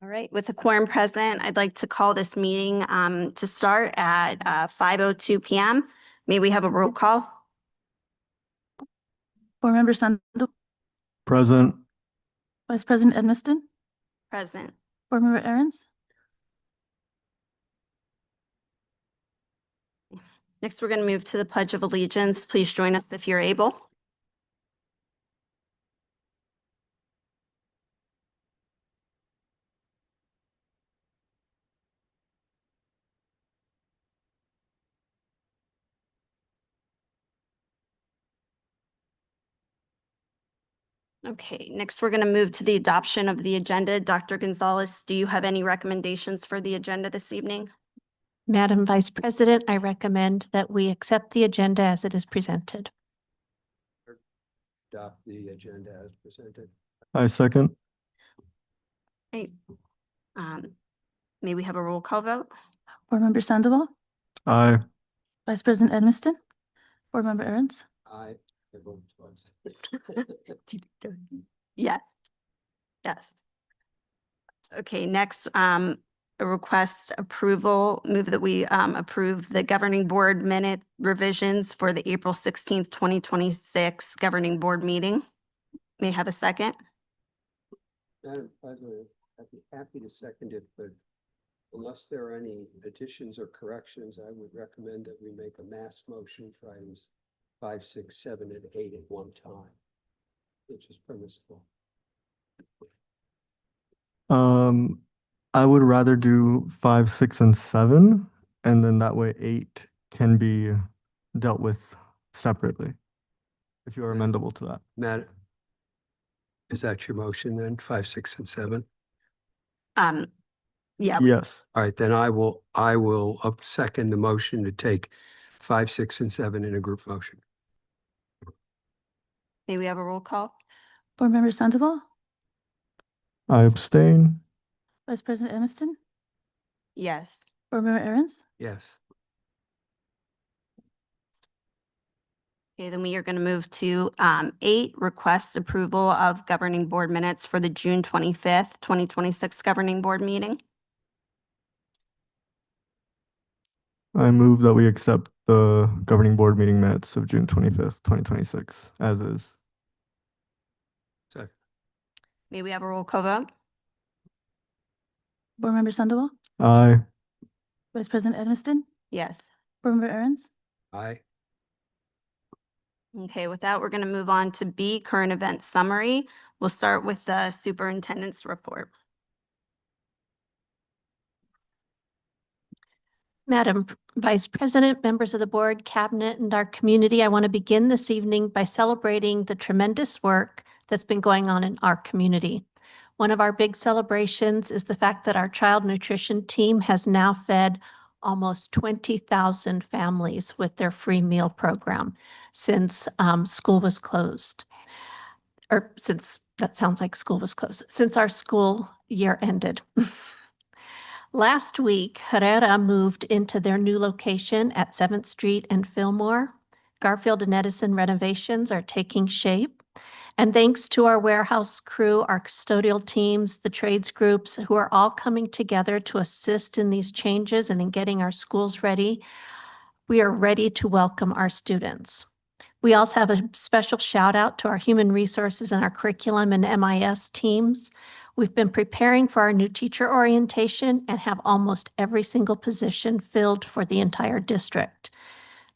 All right, with the quorum present, I'd like to call this meeting to start at 5:02 p.m. May we have a roll call? Board Member Sandal, Present. Vice President Edmiston, Present. Board Member Aaron's. Next, we're going to move to the Pledge of Allegiance. Please join us if you're able. Okay, next we're going to move to the adoption of the agenda. Dr. Gonzalez, do you have any recommendations for the agenda this evening? Madam Vice President, I recommend that we accept the agenda as it is presented. Adopt the agenda as presented. I second. Hey, may we have a roll call vote? Board Member Sandoval, Aye. Vice President Edmiston, Board Member Aaron's. Aye. I vote twice. Yes. Yes. Okay, next, a request approval, move that we approve the governing board minute revisions for the April 16th, 2026 governing board meeting. May I have a second? Madam President, I'd be happy to second it, but unless there are any additions or corrections, I would recommend that we make a mass motion for items 5, 6, 7, and 8 at one time, which is permissible. I would rather do 5, 6, and 7, and then that way 8 can be dealt with separately. If you are amendable to that. Madam, is that your motion then, 5, 6, and 7? Yeah. Yes. All right, then I will second the motion to take 5, 6, and 7 in a group motion. May we have a roll call? Board Member Sandoval, I abstain. Vice President Edmiston, Yes. Board Member Aaron's. Yes. Okay, then we are going to move to 8, request approval of governing board minutes for the June 25th, 2026 governing board meeting. I move that we accept the governing board meeting minutes of June 25th, 2026 as is. Second. May we have a roll call vote? Board Member Sandoval, Aye. Vice President Edmiston, Yes. Board Member Aaron's. Aye. Okay, with that, we're going to move on to B, current event summary. We'll start with the superintendent's report. Madam Vice President, members of the board, cabinet, and our community, I want to begin this evening by celebrating the tremendous work that's been going on in our community. One of our big celebrations is the fact that our child nutrition team has now fed almost 20,000 families with their free meal program since school was closed. Or since, that sounds like school was closed, since our school year ended. Last week, Herrera moved into their new location at 7th Street and Fillmore. Garfield and Edison renovations are taking shape. And thanks to our warehouse crew, our custodial teams, the trades groups who are all coming together to assist in these changes and in getting our schools ready, we are ready to welcome our students. We also have a special shout out to our human resources and our curriculum and MIS teams. We've been preparing for our new teacher orientation and have almost every single position filled for the entire district.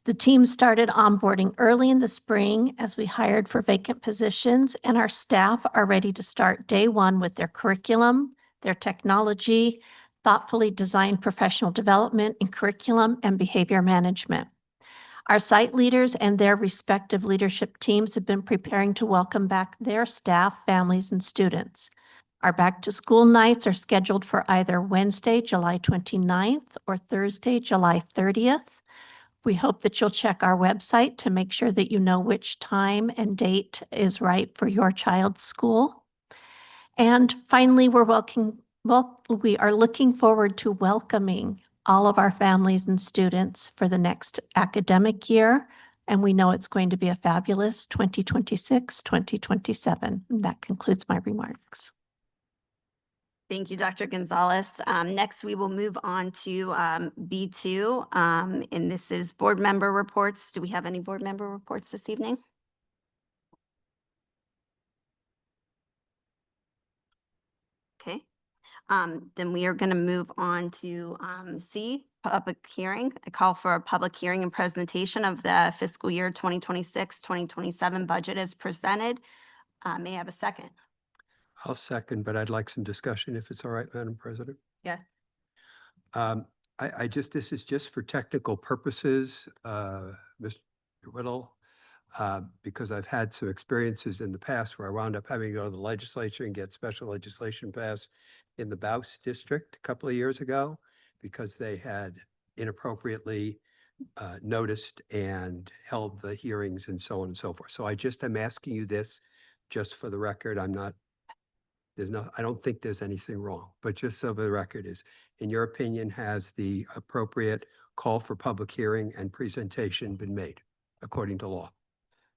The team started onboarding early in the spring as we hired for vacant positions, and our staff are ready to start day one with their curriculum, their technology, thoughtfully designed professional development in curriculum and behavior management. Our site leaders and their respective leadership teams have been preparing to welcome back their staff, families, and students. Our back to school nights are scheduled for either Wednesday, July 29th or Thursday, July 30th. We hope that you'll check our website to make sure that you know which time and date is right for your child's school. And finally, we are looking forward to welcoming all of our families and students for the next academic year. And we know it's going to be a fabulous 2026, 2027. And that concludes my remarks. Thank you, Dr. Gonzalez. Next, we will move on to B2, and this is board member reports. Do we have any board member reports this evening? Okay. Then we are going to move on to C, public hearing. I call for a public hearing and presentation of the fiscal year 2026-2027 budget as presented. May I have a second? I'll second, but I'd like some discussion if it's all right, Madam President. Yeah. This is just for technical purposes, Mr. Whittle, because I've had some experiences in the past where I wound up having to go to the legislature and get special legislation passed in the Baus district a couple of years ago because they had inappropriately noticed and held the hearings and so on and so forth. So I just am asking you this just for the record. I don't think there's anything wrong, but just so the record is, in your opinion, has the appropriate call for public hearing and presentation been made according to law?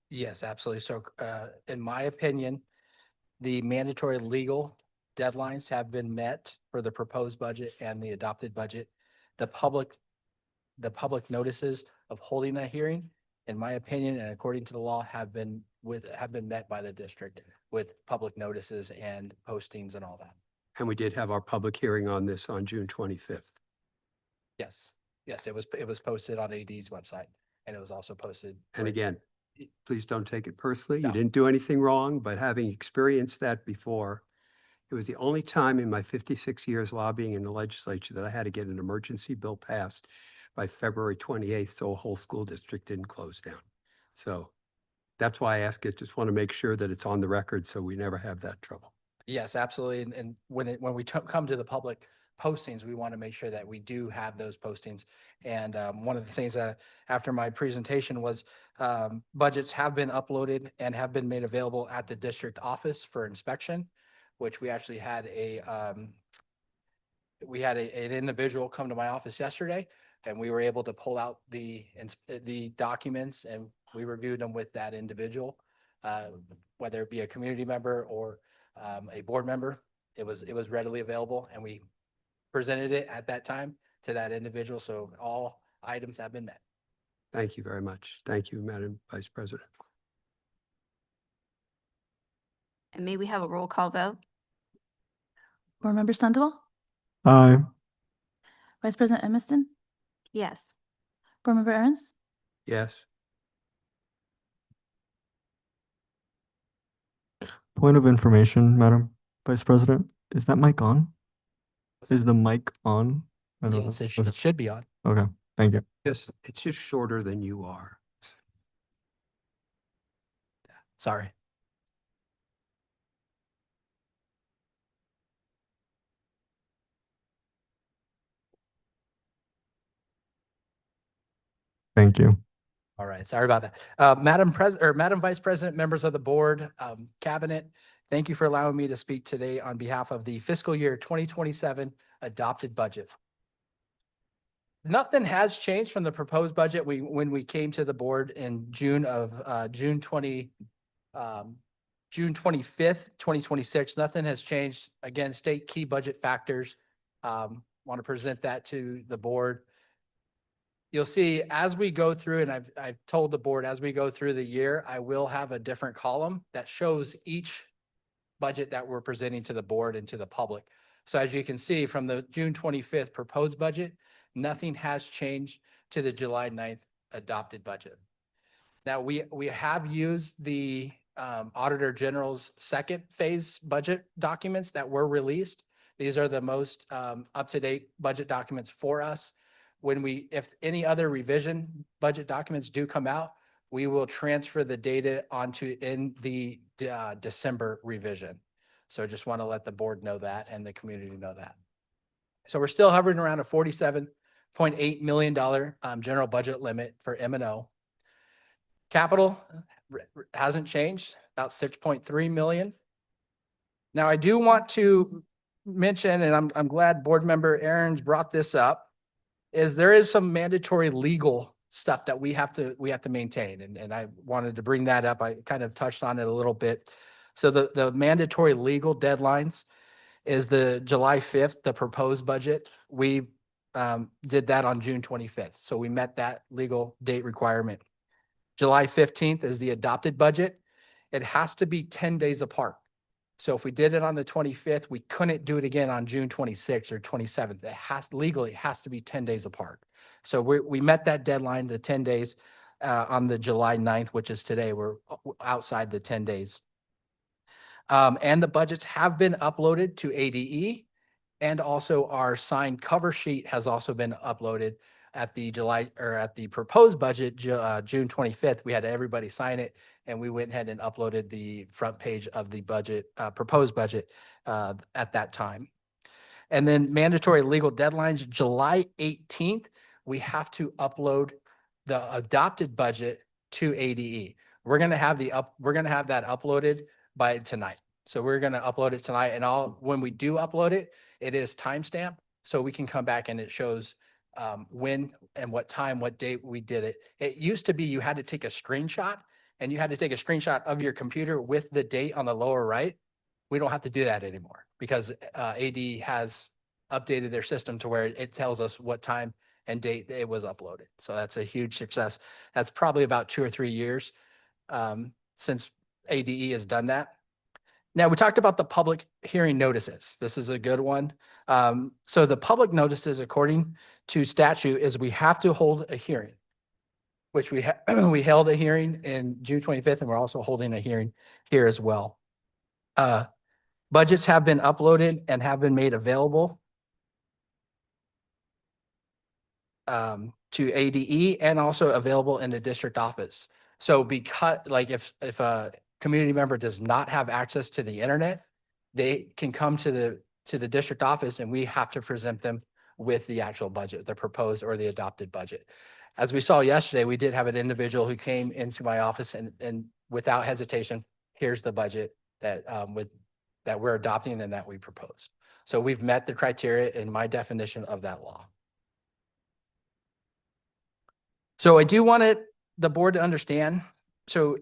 Yes, absolutely. So in my opinion, the mandatory legal deadlines have been met for the proposed budget and the adopted budget. The public notices of holding that hearing, in my opinion, and according to the law, have been met by the district with public notices and postings and all that. And we did have our public hearing on this on June 25th. Yes, yes, it was posted on AD's website and it was also posted. And again, please don't take it personally. You No. didn't do anything wrong, but having experienced that before, it was the only time in my 56 years lobbying in the legislature that I had to get an emergency bill passed by February 28th, so a whole school district didn't close down. So that's why I ask it. Just want to make sure that it's on the record so we never have that trouble. Yes, absolutely. And when we come to the public postings, we want to make sure that we do have those postings. And one of the things that after my presentation was budgets have been uploaded and have been made available at the district office for inspection, which we actually had an individual come to my office yesterday, and we were able to pull out the documents and we reviewed them with that individual, whether it be a community member or a board member. It was readily available and we presented it at that time to that individual. So all items have been met. Thank you very much. Thank you, Madam Vice President. And may we have a roll call vote? Board Member Sandoval, Aye. Vice President Edmiston, Yes. Board Member Aaron's, Yes. Point of information, Madam Vice President. Is that mic on? Is the mic on? I don't Yes, know. it should be on. Okay, thank you. Yes, it's just shorter than you are. Sorry. Thank you. All right, sorry about that. Madam Vice President, members of the board, cabinet, thank you for allowing me to speak today on behalf of the fiscal year 2027 adopted budget. Nothing has changed from the proposed budget when we came to the board in June 25th, 2026. Nothing has changed. Again, state key budget factors. Want to present that to the board. You'll see as we go through, and I've told the board as we go through the year, I will have a different column that shows each budget that we're presenting to the board and to the public. So as you can see from the June 25th proposed budget, nothing has changed to the July 9th adopted budget. Now we have used the Auditor General's second phase budget documents that were released. These are the most up-to-date budget documents for us. If any other revision budget documents do come out, we will transfer the data onto in the December revision. So just want to let the board know that and the community know that. So we're still hovering around a $47.8 million general budget limit for M&O. Capital hasn't changed, about 6.3 million. Now I do want to mention, and I'm glad Board Member Aaron's brought this up, is there is some mandatory legal stuff that we have to maintain. And I wanted to bring that up. I kind of touched on it a little bit. So the mandatory legal deadlines, is the July 5th, the proposed budget. We did that on June 25th. So we met that legal date requirement. July 15th is the adopted budget. It has to be 10 days apart. So if we did it on the 25th, we couldn't do it again on June 26th or 27th. Legally, it has to be 10 days apart. So we met that deadline, the 10 days, on the July 9th, which is today. We're outside the 10 days. And the budgets have been uploaded to ADE, and also our signed cover sheet has also been uploaded at the proposed budget, June 25th. We had everybody sign it, and we went ahead and uploaded the front page of the budget, proposed budget, at that time. And then mandatory legal deadlines, July 18th, we have to upload the adopted budget to ADE. We're gonna have that uploaded by tonight. So we're gonna upload it tonight, and when we do upload it, it is timestamped, so we can come back and it shows when and what time, what date we did it. It used to be you had to take a screenshot, and you had to take a screenshot of your computer with the date on the lower right. We don't have to do that anymore because AD has updated their system to where it tells us what time and date it was uploaded. So that's a huge success. That's probably about 2 or 3 years since ADE has done that. Now, we talked about the public hearing notices. This is a good one. So the public notices, according to statute, is we have to hold a hearing, which we held a hearing in June 25th, and we're also holding a hearing here as well. Budgets have been uploaded and have been made available to ADE, and also available in the district office. So because, like, if a community member does not have access to the internet, they can come to the district office, and we have to present them with the actual budget, the proposed or the adopted budget. As we saw yesterday, we did have an individual who came into my office and without hesitation, here's the budget that that we're adopting and that we proposed. So we've met the criteria in my definition of that law. So I do want the board to understand, so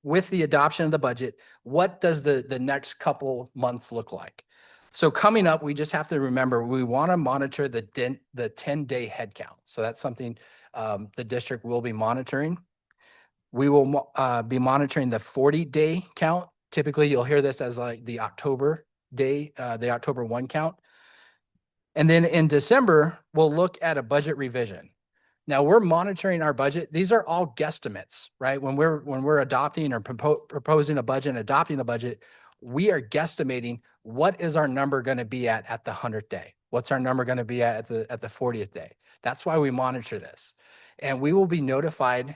with the adoption of the budget, what does the next couple months look like? So coming up, we just have to remember, we want to monitor the 10-day head count. So that's something the district will be monitoring. We will be monitoring the 40-day count. Typically, you'll hear this as like the October day, the October 1 count. And then in December, we'll look at a budget revision. Now we're monitoring our budget. These are all guesstimates, right? When we're adopting or proposing a budget and adopting a budget, we are guesstimating what is our number going to be at the 100th day? What's our number going to be at the 40th day? That's why we monitor this. And we will be notified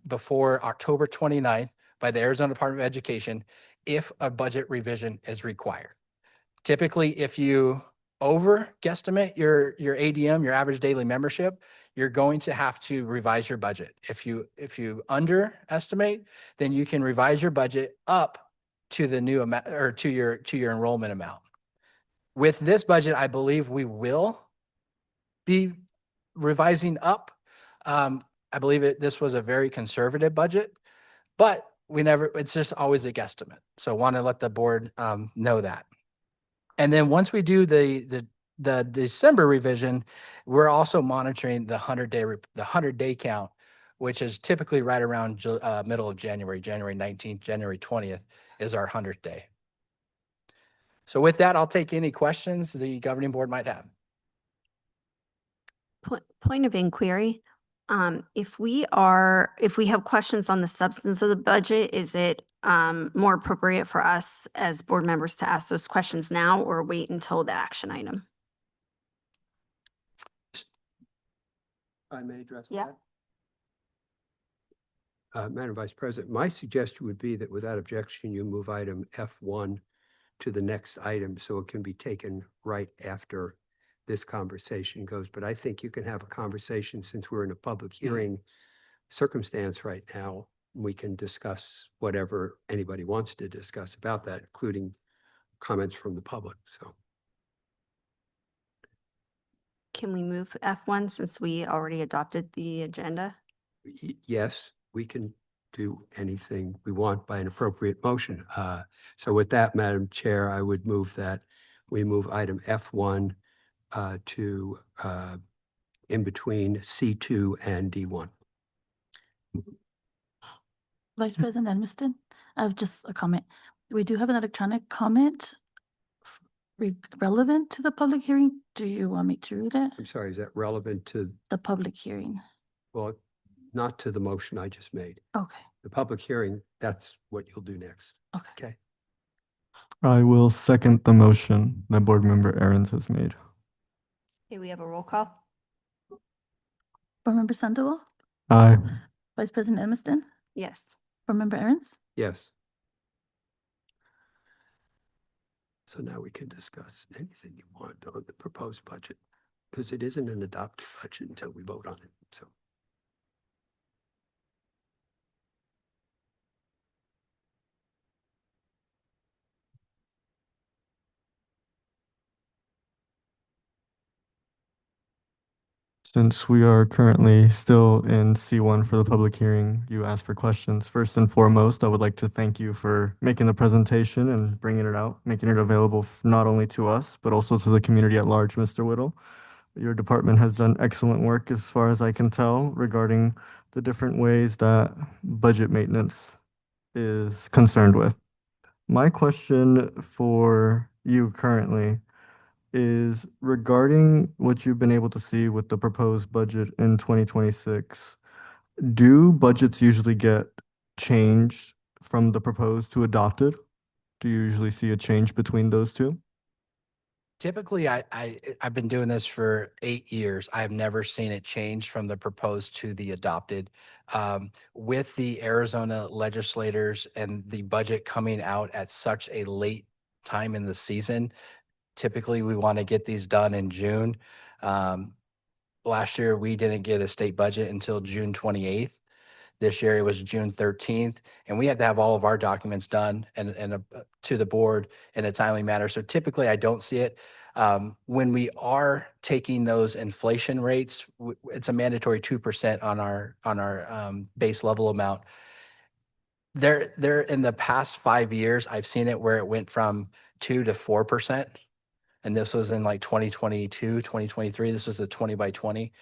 before October 29th by the Arizona Department of Education if a budget revision is required. Typically, if you over guesstimate your ADM, your average daily membership, you're going to have to revise your budget. If you underestimate, then you can revise your budget up to the new amount, or to your enrollment amount. With this budget, I believe we will be revising up. I believe this was a very conservative budget, but it's just always a guesstimate. So want to let the board know that. And then once we do the December revision, we're also monitoring the 100-day count, which is typically right around middle of January 19th, January 20th is our 100th day. So with that, I'll take any questions the governing board might have. Point of inquiry. If we have questions on the substance of the budget, is it more appropriate for us as board members to ask those questions now or wait until the action item? I may address Yeah. that. Madam Vice President, my suggestion would be that without objection, you move item F1 to the next item so it can be taken right after this conversation goes. But I think you can have a conversation, since we're in a public hearing circumstance right now. We can discuss whatever anybody wants to discuss about that, including comments from the public. So Can we move F1 since we already adopted the agenda? yes, we can do anything we want by an appropriate motion. So with that, Madam Chair, I would move that we move item F1 to in between C2 and D1. Vice President Edmiston, I have just a comment. We do have an electronic comment relevant to the public hearing. Do you want me to read it? I'm sorry, is that relevant to, The public hearing. well, not to the motion I just made? Okay, The public hearing, that's what you'll do next. okay. Okay. I will second the motion that Board Member Aaron's has made. Okay, we have a roll call. Board Member Sandoval, Aye. Vice President Edmiston, Yes. Board Member Aaron's. Yes. So now we can discuss anything you want on the proposed budget, because it isn't an adopted budget until we vote on it, so. Since we are currently still in C1 for the public hearing, you asked for questions. First and foremost, I would like to thank you for making the presentation and bringing it out, making it available not only to us, but also to the community at large, Mr. Whittle. Your department has done excellent work as far as I can tell regarding the different ways that budget maintenance is concerned with. My question for you currently is regarding what you've been able to see with the proposed budget in 2026. Do budgets usually get changed from the proposed to adopted? Do you usually see a change between those two? Typically, I've been doing this for 8 years. I have never seen it change from the proposed to the adopted. With the Arizona legislators and the budget coming out at such a late time in the season, typically we want to get these done in June. Last year, we didn't get a state budget until June 28th. This year it was June 13th, and we have to have all of our documents done and to the board in a timely manner. So typically I don't see it. When we are taking those inflation rates, it's a mandatory 2% on our base level amount. There in the past 5 years, I've seen it where it went from 2 to 4%. And this was in like 2022, 2023. This was the 20 by 20.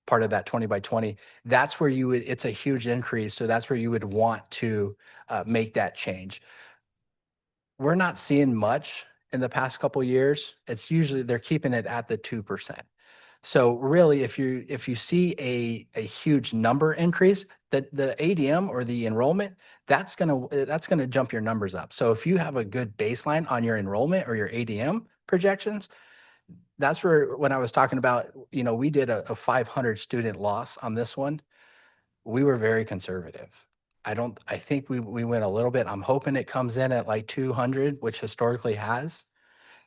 Part of that 20 by 20, that's where you would, it's a huge increase. So that's where you would want to make that change. We're not seeing much in the past couple of years. It's usually they're keeping it at the 2%. So really, if you see a huge number increase, the ADM or the enrollment, that's gonna jump your numbers up. So if you have a good baseline on your enrollment or your ADM projections, that's where, when I was talking about, we did a 500 student loss on this one. We were very conservative. I think we went a little bit. I'm hoping it comes in at like 200, which historically has.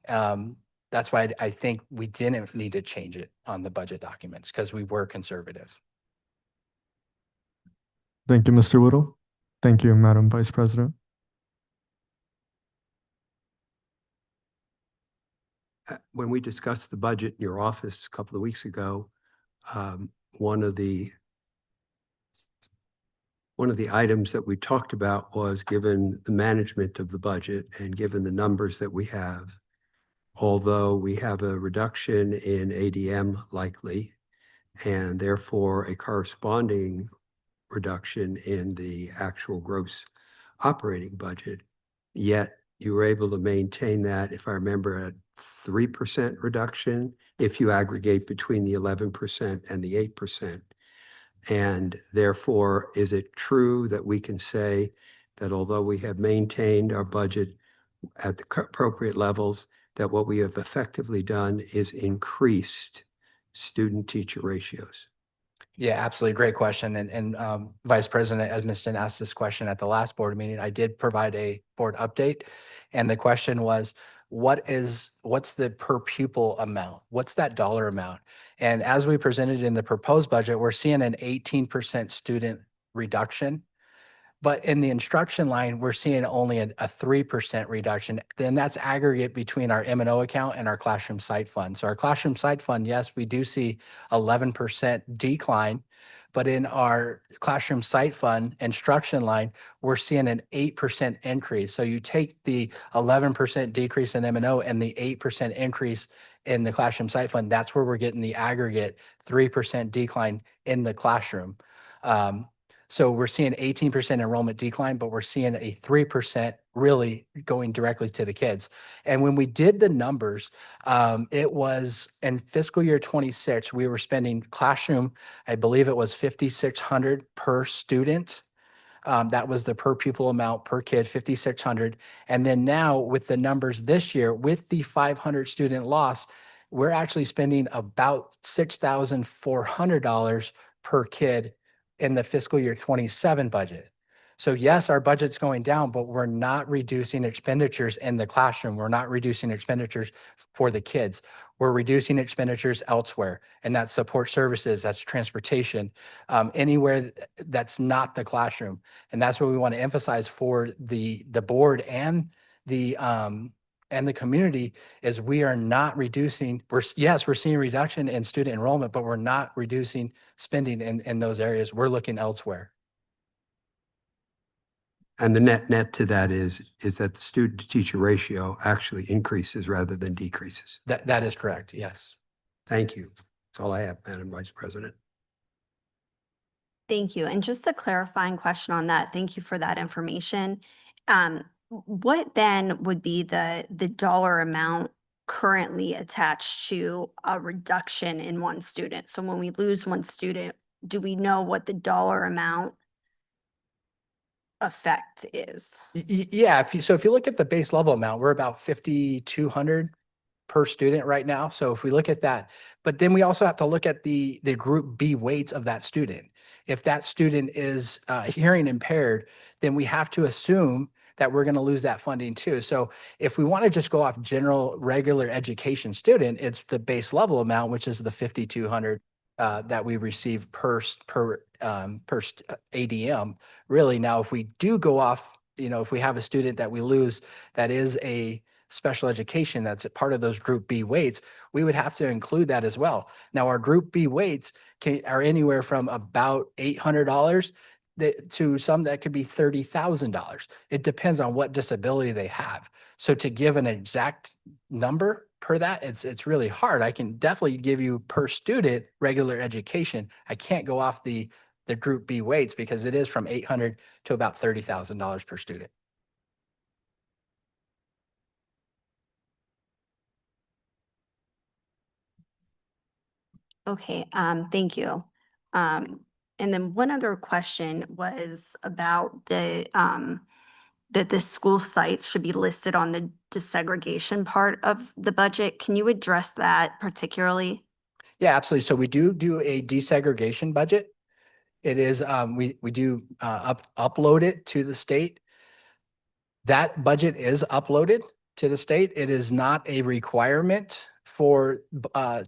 That's why I think we didn't need to change it on the budget documents, because we were conservative. Thank you, Mr. Whittle. Thank you, Madam Vice President. When we discussed the budget in your office a couple of weeks ago, one of the items that we talked about was, given the management of the budget and given the numbers that we have, although we have a reduction in ADM likely, and therefore a corresponding reduction in the actual gross operating budget, yet you were able to maintain that, if I remember, at 3% reduction if you aggregate between the 11% and the 8%. And therefore, is it true that we can say that although we have maintained our budget at the appropriate levels, that what we have effectively done is increased student-teacher ratios? Yeah, absolutely. Great question. And Vice President Edmiston asked this question at the last board meeting. I did provide a board update. And the question was, what's the per pupil amount? What's that dollar amount? And as we presented in the proposed budget, we're seeing an 18% student reduction. But in the instruction line, we're seeing only a 3% reduction. Then that's aggregate between our M&O account and our classroom site fund. So our classroom site fund, yes, we do see 11% decline, But in our classroom site fund instruction line, we're seeing an 8% increase. So you take the 11% decrease in M&O and the 8% increase in the classroom site fund, that's where we're getting the aggregate 3% decline in the classroom. So we're seeing 18% enrollment decline, but we're seeing a 3% really going directly to the kids. And when we did the numbers, it was in fiscal year 26, we were spending classroom, I believe it was 5,600 per student. That was the per pupil amount per kid, 5,600. And then now with the numbers this year, with the 500 student loss, we're actually spending about $6,400 per kid in the fiscal year 27 budget. So yes, our budget's going down, but we're not reducing expenditures in the classroom. We're not reducing expenditures for the kids. We're reducing expenditures elsewhere, and that's support services, that's transportation, anywhere that's not the classroom. And that's what we want to emphasize for the board and the community is we are not reducing, yes, we're seeing reduction in student enrollment, but we're not reducing spending in those areas. We're looking elsewhere. And the net to that is that the student to teacher ratio actually increases rather than decreases. That is correct. Yes. Thank you. That's all I have, Madam Vice President. Thank you. And just a clarifying question on that, thank you for that information. What then would be the dollar amount currently attached to a reduction in one student? So when we lose one student, do we know what the dollar amount effect is? Yeah. If you look at the base level amount, we're about 5,200 per student right now. So if we look at that, but then we also have to look at the group B weights of that student. If that student is hearing impaired, then we have to assume that we're going to lose that funding too. So if we want to just go off general regular education student, it's the base level amount, which is the 5,200 that we receive per ADM. Really, now if we do go off, if we have a student that we lose that is a special education that's a part of those group B weights, we would have to include that as well. Now our group B weights are anywhere from about $800 to some that could be $30,000. It depends on what disability they have. So to give an exact number per that, it's really hard. I can definitely give you per student regular education. I can't go off the group B weights because it is from $800 to about $30,000 per student. Okay, thank you. And then one other question was about that the school site should be listed on the desegregation part of the budget. Can you address that particularly? Yeah, absolutely. So we do a desegregation budget. It is, we do upload it to the state. That budget is uploaded to the state. It is not a requirement for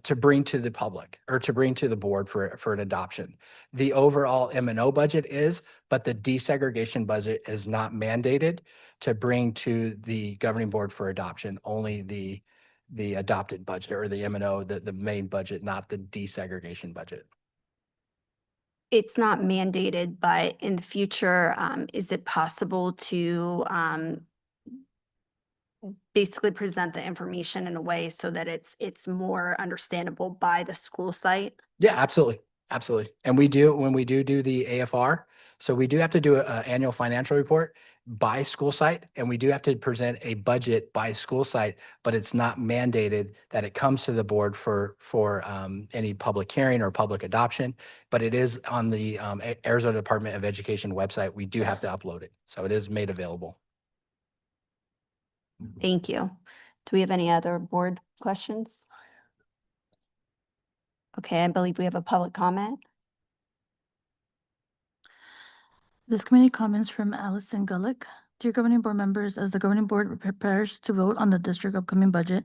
to bring to the public or to bring to the board for an adoption. The overall M&O budget is, but the desegregation budget is not mandated to bring to the governing board for adoption. Only the adopted budget or the M&O, the main budget, not the desegregation budget. It's not mandated, but in the future, is it possible to basically present the information in a way so that it's more understandable by the school site? Yeah, absolutely. Absolutely. And when we do the AFR, so we do have to do an annual financial report by school site, and we do have to present a budget by school site, but it's not mandated that it comes to the board for any public hearing or public adoption, but it is on the Arizona Department of Education website. We do have to upload it. So it is made available. Thank you. Do we have any other board questions? Okay, I believe we have a public comment. This committee comments from Allison Gulick. Dear governing board members, as the governing board prepares to vote on the district upcoming budget,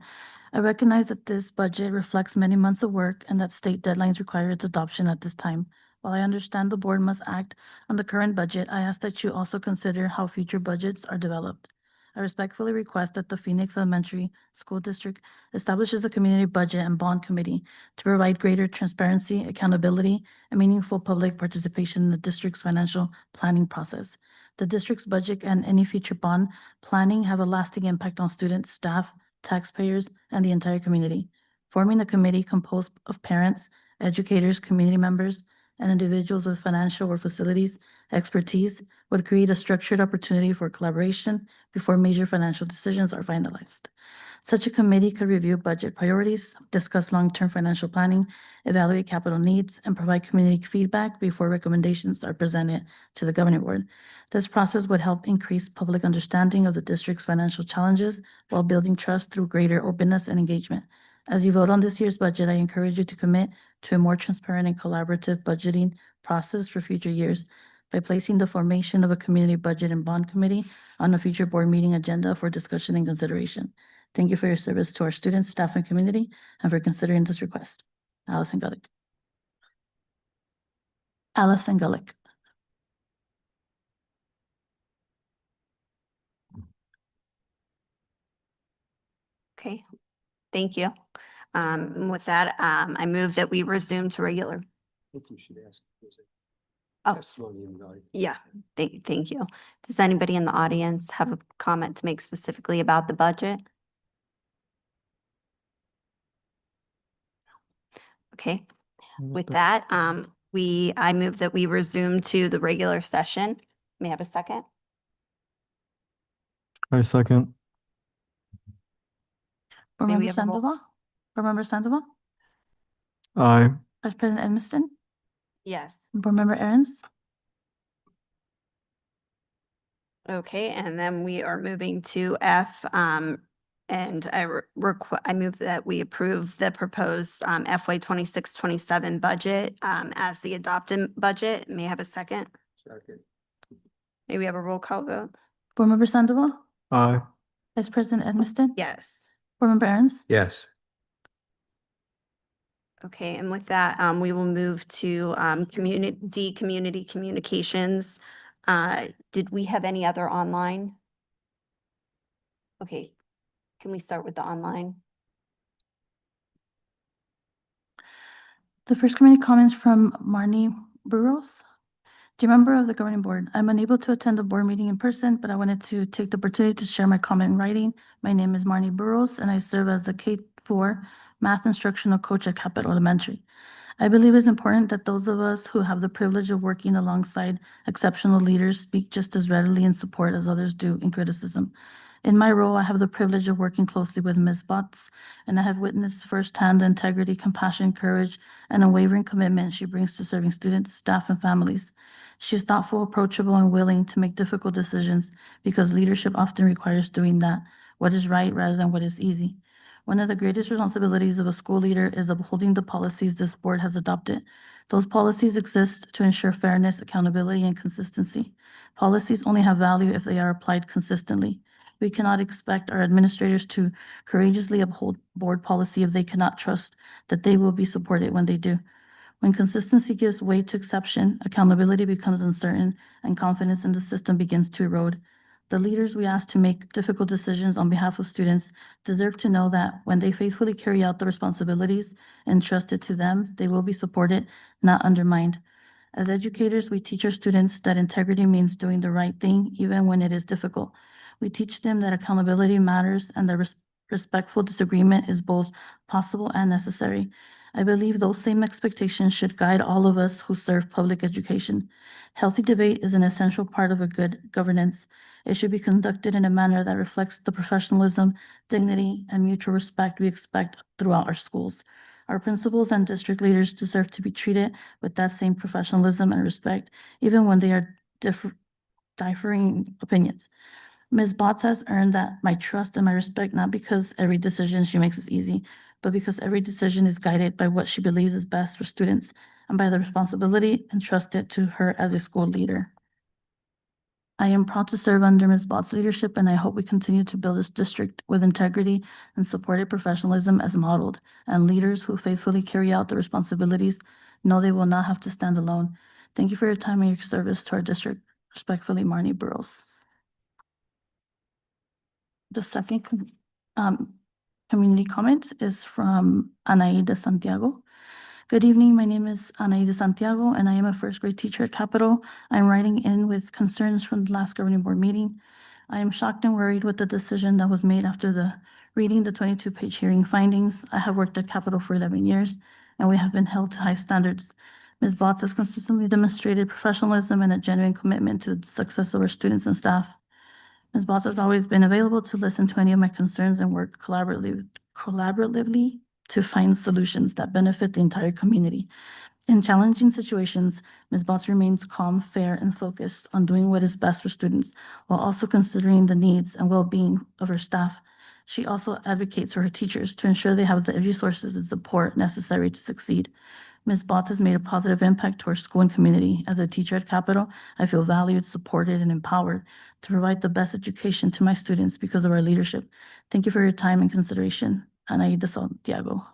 I recognize that this budget reflects many months of work and that state deadlines require its adoption at this time. While I understand the board must act on the current budget, I ask that you also consider how future budgets are developed. I respectfully request that the Phoenix Elementary School District establishes a community budget and bond committee to provide greater transparency, accountability, and meaningful public participation in the district's financial planning process. The district's budget and any future bond planning have a lasting impact on students, staff, taxpayers, and the entire community. Forming a committee composed of parents, educators, community members, and individuals with financial or facilities expertise would create a structured opportunity for collaboration before major financial decisions are finalized. Such a committee could review budget priorities, discuss long-term financial planning, evaluate capital needs, and provide community feedback before recommendations are presented to the governing board. This process would help increase public understanding of the district's financial challenges while building trust through greater openness and engagement. As you vote on this year's budget, I encourage you to commit to a more transparent and collaborative budgeting process for future years by placing the formation of a community budget and bond committee on a future board meeting agenda for discussion and consideration. Thank you for your service to our students, staff, and community, and for considering this request. Allison Gulick. Allison Gulick. Okay, thank you. With that, I move that we resume to regular. I think you should ask. if there's Oh. a testimony in the audience. Yeah, thank you. Does anybody in the audience have a comment to make specifically about the budget? Okay, with that, I move that we resume to the regular session. May I have a second? I second. Board May we Member have a roll? Sandoval? Board Member Sandoval? Aye. Vice President Edmiston? Yes. Board Member Aaron's? Okay, and then we are moving to F, and I move that we approve the proposed FY 26-27 budget as the adopted budget. May I have a second? Second. May we have a roll call vote? Board Member Sandoval? Aye. Vice President Edmiston? Yes. Board Member Aaron's? Yes. Okay, and with that, we will move to community communications. Did we have any other online? Okay, can we start with the online? The first community comments from Marnie Burrows. Dear member of the governing board, I'm unable to attend the board meeting in person, but I wanted to take the opportunity to share my comment in writing. My name is Marnie Burrows, and I serve as the K-4 math instructional coach at Capital Elementary. I believe it's important that those of us who have the privilege of working alongside exceptional leaders speak just as readily in support as others do in criticism. In my role, I have the privilege of working closely with Ms. Botts, and I have witnessed firsthand the integrity, compassion, courage, and unwavering commitment she brings to serving students, staff, and families. She's thoughtful, approachable, and willing to make difficult decisions because leadership often requires doing that, what is right rather than what is easy. One of the greatest responsibilities of a school leader is upholding the policies this board has adopted. Those policies exist to ensure fairness, accountability, and consistency. Policies only have value if they are applied consistently. We cannot expect our administrators to courageously uphold board policy if they cannot trust that they will be supported when they do. When consistency gives way to exception, accountability becomes uncertain, and confidence in the system begins to erode. The leaders we ask to make difficult decisions on behalf of students deserve to know that when they faithfully carry out the responsibilities entrusted to them, they will be supported, not undermined. As educators, we teach our students that integrity means doing the right thing even when it is difficult. We teach them that accountability matters and that respectful disagreement is both possible and necessary. I believe those same expectations should guide all of us who serve public education. Healthy debate is an essential part of a good governance. It should be conducted in a manner that reflects the professionalism, dignity, and mutual respect we expect throughout our schools. Our principals and district leaders deserve to be treated with that same professionalism and respect, even when they are differing opinions. Ms. Botts has earned my trust and my respect, not because every decision she makes is easy, but because every decision is guided by what she believes is best for students and by the responsibility entrusted to her as a school leader. I am proud to serve under Ms. Botts' leadership, and I hope we continue to build this district with integrity and supported professionalism as modeled, and leaders who faithfully carry out the responsibilities know they will not have to stand alone. Thank you for your time and your service to our district. Respectfully, Marnie Burrows. The second community comment is from Anaida Santiago. Good evening. My name is Anaida Santiago, and I am a first grade teacher at Capital. I'm writing in with concerns from the last governing board meeting. I am shocked and worried with the decision that was made after reading the 22-page hearing findings. I have worked at Capital for 11 years, and we have been held to high standards. Ms. Botts has consistently demonstrated professionalism and a genuine commitment to the success of our students and staff. Ms. Botts has always been available to listen to any of my concerns and work collaboratively to find solutions that benefit the entire community. In challenging situations, Ms. Botts remains calm, fair, and focused on doing what is best for students while also considering the needs and well-being of her staff. She also advocates for her teachers to ensure they have the resources and support necessary to succeed. Ms. Botts has made a positive impact to our school and community. As a teacher at Capital, I feel valued, supported, and empowered to provide the best education to my students because of our leadership. Thank you for your time and consideration. Anaida Santiago.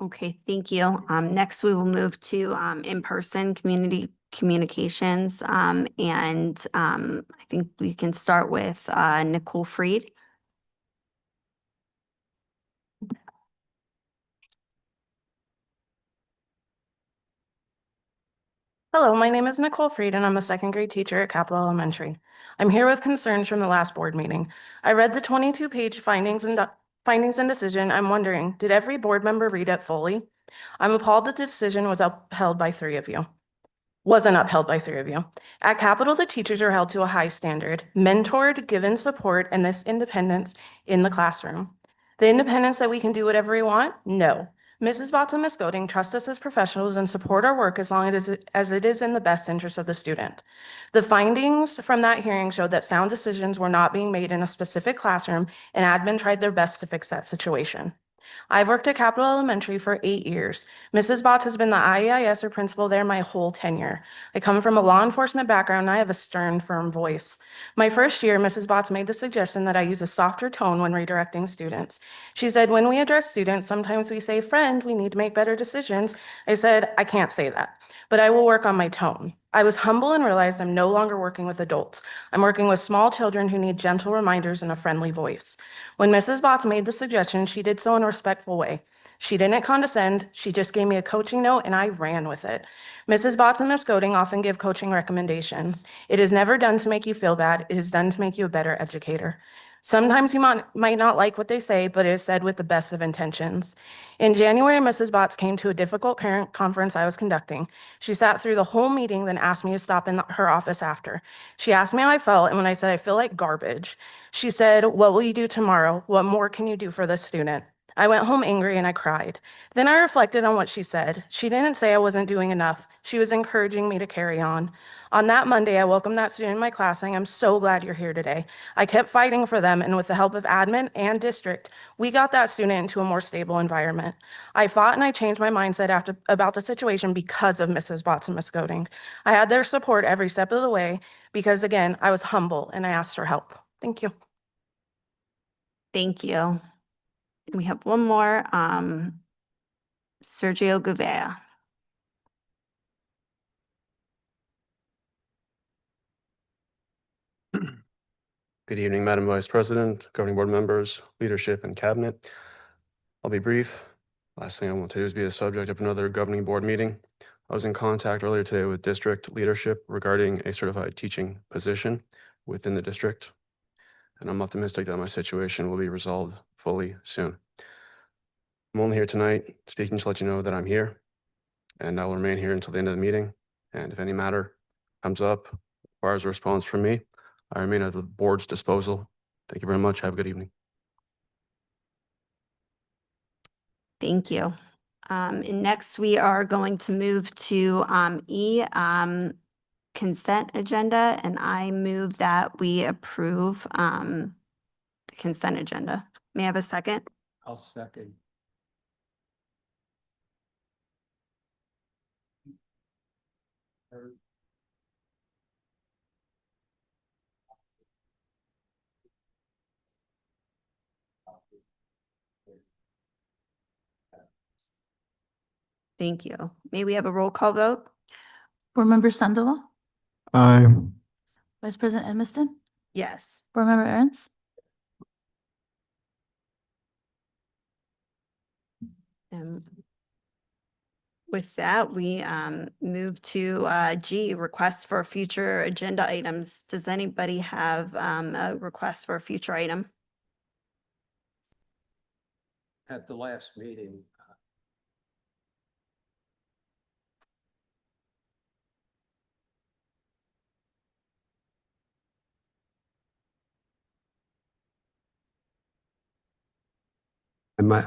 Okay, thank you. Next, we will move to in-person community communications. I think we can start with Nicole Freed. Hello, my name is Nicole Freed and I'm a second grade teacher at Capital Elementary. I'm here with concerns from the last board meeting. I read the 22-page findings and decision. I'm wondering, did every board member read it fully? I'm appalled that the decision was upheld by three of you. Wasn't upheld by three of you. At Capital, the teachers are held to a high standard, mentored, given support, and this independence in the classroom. The independence that we can do whatever we want? No. Mrs. Botts and Ms. Goding trust us as professionals and support our work as long as it is in the best interest of the student. The findings from that hearing showed that sound decisions were not being made in a specific classroom, and admin tried their best to fix that situation. I've worked at Capital Elementary for 8 years. Mrs. Botts has been the IEIS or principal there my whole tenure. I come from a law enforcement background and I have a stern, firm voice. My first year, Mrs. Botts made the suggestion that I use a softer tone when redirecting students. She said, when we address students, sometimes we say, friend, we need to make better decisions. I said, I can't say that, but I will work on my tone. I was humble and realized I'm no longer working with adults. I'm working with small children who need gentle reminders and a friendly voice. When Mrs. Botts made the suggestion, she did so in a respectful way. She didn't condescend. She just gave me a coaching note and I ran with it. Mrs. Botts and Ms. Goding often give coaching recommendations. It is never done to make you feel bad. It is done to make you a better educator. Sometimes you might not like what they say, but it is said with the best of intentions. In January, Mrs. Botts came to a difficult parent conference I was conducting. She sat through the whole meeting, then asked me to stop in her office after. She asked me how I felt, and when I said I feel like garbage, she said, what will you do tomorrow? What more can you do for this student? I went home angry and I cried. Then I reflected on what she said. She didn't say I wasn't doing enough. She was encouraging me to carry on. On that Monday, I welcomed that student in my class saying, I'm so glad you're here today. I kept fighting for them, and with the help of admin and district, we got that student into a more stable environment. I fought and I changed my mindset about the situation because of Mrs. Botts and Ms. Goding. I had their support every step of the way because, again, I was humble and I asked for help. Thank you. Thank you. We have one more, Sergio Gouveia. Good evening, Madam Vice President, governing board members, leadership, and cabinet. I'll be brief. Last thing I want to do is be the subject of another governing board meeting. I was in contact earlier today with district leadership regarding a certified teaching position within the district, and I'm optimistic that my situation will be resolved fully soon. I'm only here tonight speaking to let you know that I'm here, and I will remain here until the end of the meeting. And if any matter comes up, requires a response from me, I remain at the board's disposal. Thank you very much. Have a good evening. Thank you. And next we are going to move to E, consent agenda, and I move that we approve the consent agenda. May I have a second? I'll second. Thank you. May we have a roll call vote? Board Member Sandoval, Aye. Vice President Edmiston, Yes. Board Member Aaron's, And with that, we move to G, request for future agenda items. Does anybody have a request for a future item? At the last meeting,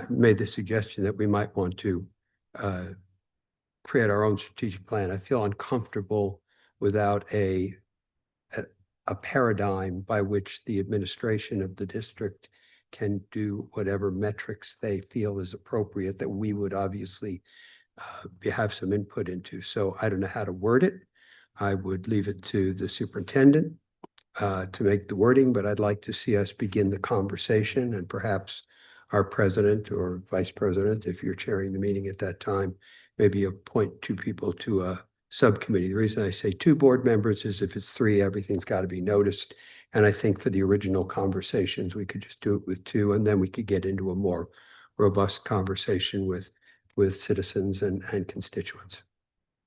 made the suggestion that we might want to create our own strategic plan. I feel uncomfortable without a paradigm by which the administration of the district can do whatever metrics they feel is appropriate that we would obviously have some input into. So I don't know how to word it. I would leave it to the superintendent to make the wording, but I'd like to see us begin the conversation, and perhaps our president or vice president, if you're chairing the meeting at that time, maybe appoint two people to a subcommittee. The reason I say two board members is if it's three, everything's got to be noticed. And I think for the original conversations, we could just do it with two, and then we could get into a more robust conversation with citizens and constituents.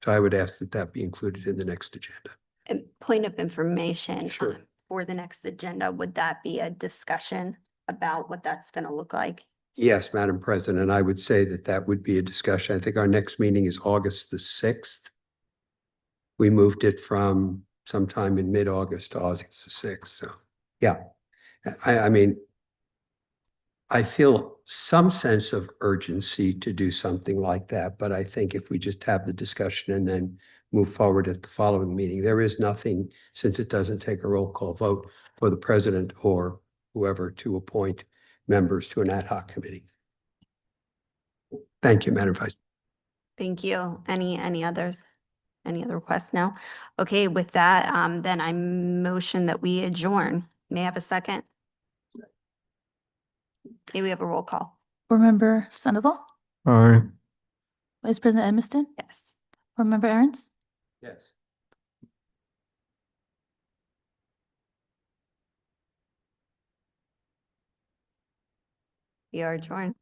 So I would ask that that be included in the next agenda. And point of information. Sure. For the next agenda, would that be a discussion about what that's going to look like? Yes, Madam President, I would say that that would be a discussion. I think our next meeting is August the 6th. We moved it from sometime in mid-August to August the 6th. So, yeah, I mean, I feel some sense of urgency to do something like that, but I think if we just have the discussion and then move forward at the following meeting, there is nothing, since it doesn't take a roll call vote for the president or whoever to appoint members to an ad hoc committee. Thank you, Madam Vice. Thank you. Any others? Any other requests now? Okay, with that, then I motion that we adjourn. May I have a second? Okay, we have a roll call. Board Member Sandoval, Aye. Vice President Edmiston, Yes. Board Member Aaron's, Yes. We are adjourned.